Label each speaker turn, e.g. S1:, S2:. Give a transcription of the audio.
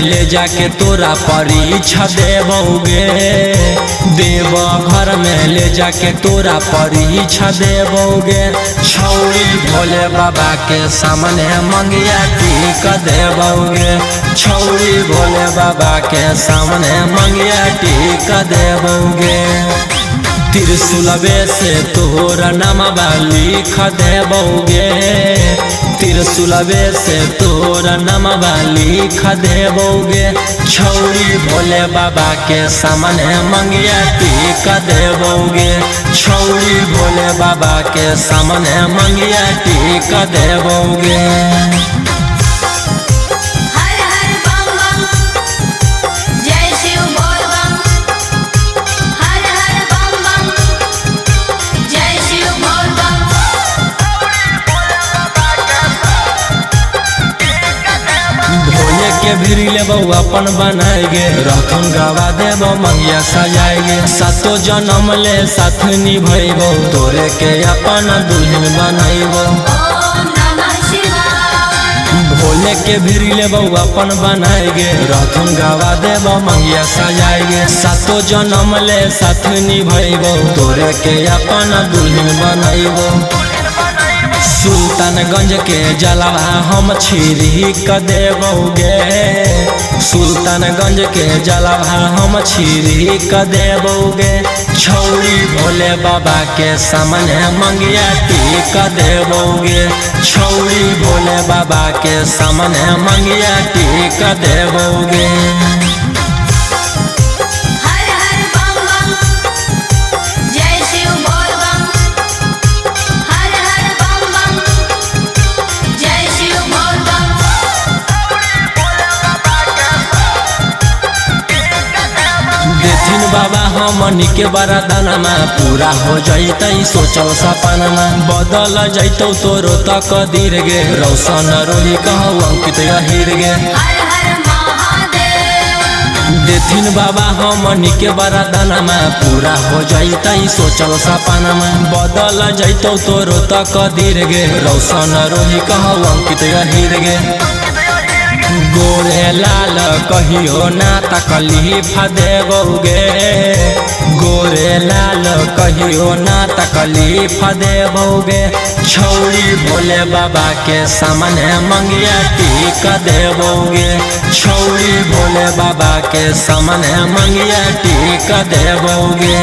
S1: ले जाके तोरा परीक्षा देबोगे, देव घर में ले जाके तोरा परीक्षा देबोगे। छौरी भोले बाबा के सामने मंगिया टीक देबोगे, छौरी भोले बाबा के सामने मंगिया टीक देबोगे। त्रिशूलवे से तोरा नामवा लिख देबोगे, त्रिशूलवे से तोरा नामवा लिख देबोगे। छौरी भोले बाबा के सामने मंगिया टीक देबोगे, छौरी भोले बाबा के सामने मंगिया टीक देबोगे। के भिरी लेबो अपन बनाएगे, रखम गवा देबो मंगिया सजाएगे। सातो जन्म ले साथ निभैबो, तोरे के अपन दुल्हन बनाइबो। भोले के भिरी लेबो अपन बनाएगे, रखम गवा देबो मंगिया सजाएगे। सातो जन्म ले साथ निभैबो, तोरे के अपन दुल्हन बनाइबो। सुल्तानगंज के जलवा हम छिड़क देबोगे, सुल्तानगंज के जलवा हम छिड़क देबोगे। छौरी भोले बाबा के सामने मंगिया टीक देबोगे, छौरी भोले बाबा के सामने मंगिया टीक देबोगे। बाबा हमनी के वरदानमा पूरा हो जैतै सोचल सपनमा। बदल जैतौ तोरो तकदीर गे, रौशन रोही कहौ अंकित अहिर गे। देथिन बाबा हमनी के वरदानमा पूरा हो जैतै सोचल सपनमा। बदल जैतौ तोरो तकदीर गे, रौशन रोही कहौ अंकित अहिर गे। गोरे लाल कहियो ना तकलीफ देबोगे, गोरे लाल कहियो ना तकलीफ देबोगे। छौरी भोले बाबा के सामने मंगिया टीक देबोगे, छौरी भोले बाबा के सामने मंगिया टीक देबोगे।